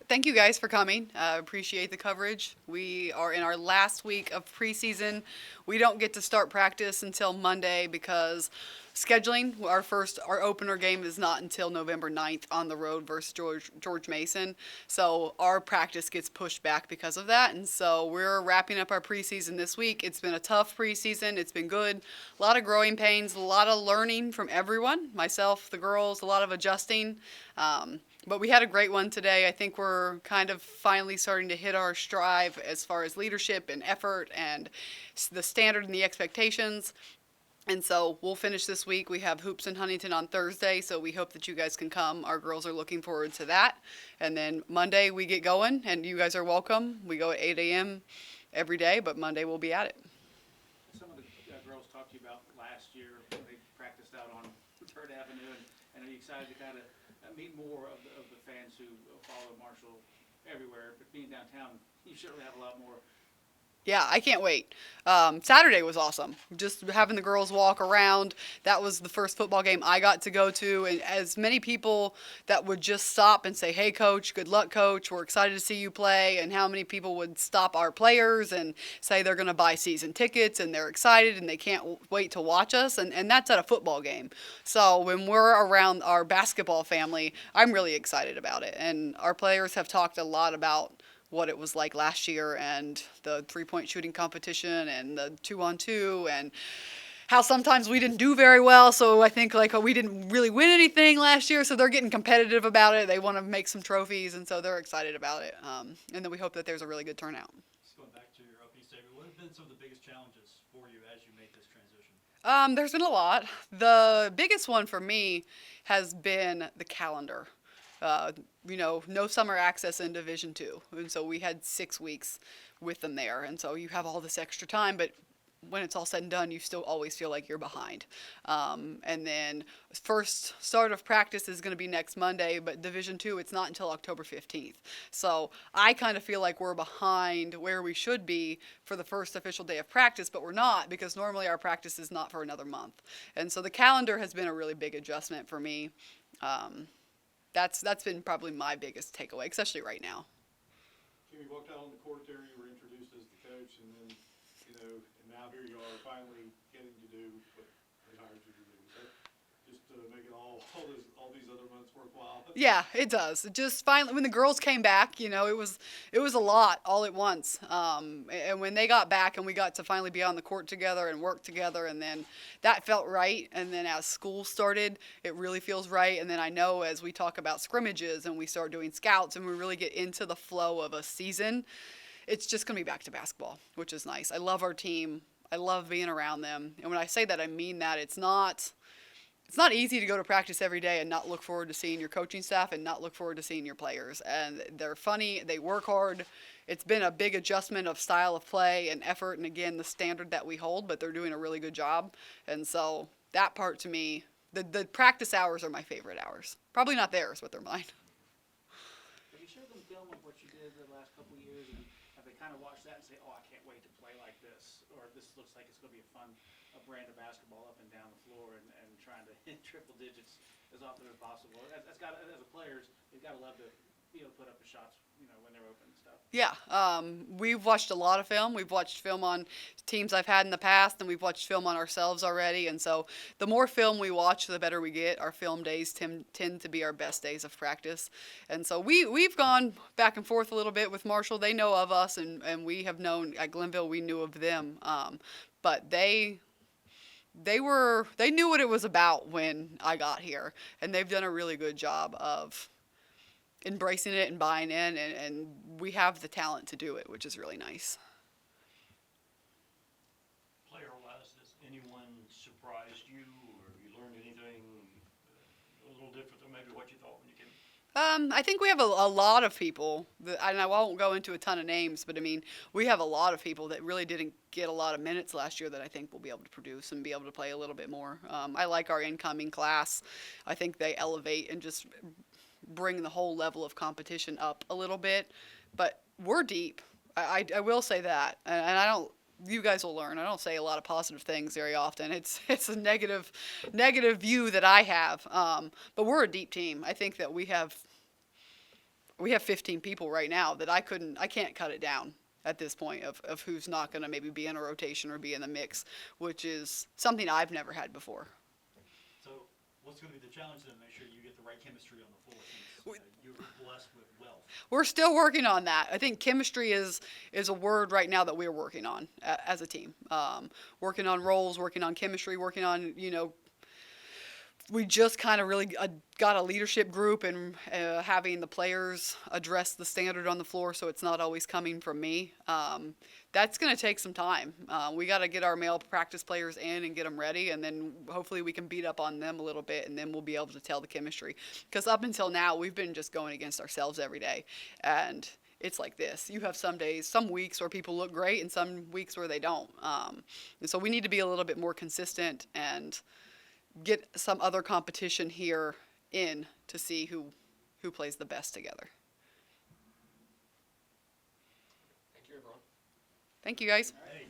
Thank you guys for coming. Appreciate the coverage. We are in our last week of preseason. We don't get to start practice until Monday because scheduling. Our opener game is not until November 9th on the road versus George Mason. So our practice gets pushed back because of that. And so we're wrapping up our preseason this week. It's been a tough preseason. It's been good. A lot of growing pains, a lot of learning from everyone, myself, the girls, a lot of adjusting. But we had a great one today. I think we're kind of finally starting to hit our stride as far as leadership and effort and the standard and the expectations. And so we'll finish this week. We have hoops in Huntington on Thursday, so we hope that you guys can come. Our girls are looking forward to that. And then Monday we get going, and you guys are welcome. We go at 8 a.m. every day, but Monday we'll be at it. Some of the girls talked to you about last year when they practiced out on Third Avenue, and are you excited to kind of meet more of the fans who follow Marshall everywhere? But being downtown, you certainly have a lot more. Yeah, I can't wait. Saturday was awesome. Just having the girls walk around. That was the first football game I got to go to. And as many people that would just stop and say, hey, coach, good luck, coach. We're excited to see you play. And how many people would stop our players and say they're going to buy season tickets and they're excited and they can't wait to watch us. And that's at a football game. So when we're around our basketball family, I'm really excited about it. And our players have talked a lot about what it was like last year and the three-point shooting competition and the 2-on-2 and how sometimes we didn't do very well. So I think we didn't really win anything last year. So they're getting competitive about it. They want to make some trophies, and so they're excited about it. And then we hope that there's a really good turnout. Just going back to your opening statement, what have been some of the biggest challenges for you as you make this transition? There's been a lot. The biggest one for me has been the calendar. No summer access in Division II. And so we had 6 weeks with them there. And so you have all this extra time, but when it's all said and done, you still always feel like you're behind. And then first start of practice is going to be next Monday, but Division II, it's not until October 15th. So I kind of feel like we're behind where we should be for the first official day of practice, but we're not because normally our practice is not for another month. And so the calendar has been a really big adjustment for me. That's been probably my biggest takeaway, especially right now. Kim, you walked out on the court there, you were introduced as the coach, and then, and now here you are finally getting to do what they hired you to do. So just to make it all these other months worthwhile. Yeah, it does. Just finally, when the girls came back, it was a lot all at once. And when they got back and we got to finally be on the court together and work together, and then that felt right. And then as school started, it really feels right. And then I know as we talk about scrimmages and we start doing scouts and we really get into the flow of a season, it's just going to be back to basketball, which is nice. I love our team. I love being around them. And when I say that, I mean that. It's not easy to go to practice every day and not look forward to seeing your coaching staff and not look forward to seeing your players. And they're funny. They work hard. It's been a big adjustment of style of play and effort and, again, the standard that we hold, but they're doing a really good job. And so that part to me, the practice hours are my favorite hours. Probably not theirs, but they're mine. Have you showed them film of what you did the last couple of years, and have they kind of watched that and say, oh, I can't wait to play like this, or this looks like it's going to be a brand of basketball up and down the floor and trying to hit triple digits as often as possible? As a players, they've got to love to be able to put up the shots, when they're open and stuff. Yeah, we've watched a lot of film. We've watched film on teams I've had in the past, and we've watched film on ourselves already. And so the more film we watch, the better we get. Our film days tend to be our best days of practice. And so we've gone back and forth a little bit with Marshall. They know of us, and we have known at Glenville, we knew of them. But they knew what it was about when I got here, and they've done a really good job of embracing it and buying in, and we have the talent to do it, which is really nice. Player-wise, has anyone surprised you, or you learned anything a little different than maybe what you thought when you came? I think we have a lot of people, and I won't go into a ton of names, but we have a lot of people that really didn't get a lot of minutes last year that I think will be able to produce and be able to play a little bit more. I like our incoming class. I think they elevate and just bring the whole level of competition up a little bit, but we're deep. I will say that, and I don't. You guys will learn. I don't say a lot of positive things very often. It's a negative view that I have. But we're a deep team. I think that we have we have 15 people right now that I can't cut it down at this point of who's not going to maybe be in a rotation or be in the mix, which is something I've never had before. So what's going to be the challenge then? Make sure you get the right chemistry on the floor since you're blessed with wealth. We're still working on that. I think chemistry is a word right now that we're working on as a team. Working on roles, working on chemistry, working on, we just kind of really got a leadership group and having the players address the standard on the floor so it's not always coming from me. That's going to take some time. We got to get our male practice players in and get them ready, and then hopefully we can beat up on them a little bit, and then we'll be able to tell the chemistry. Because up until now, we've been just going against ourselves every day, and it's like this. You have some days, some weeks where people look great and some weeks where they don't. And so we need to be a little bit more consistent and get some other competition here in to see who plays the best together. Thank you, everyone. Thank you, guys. Hey,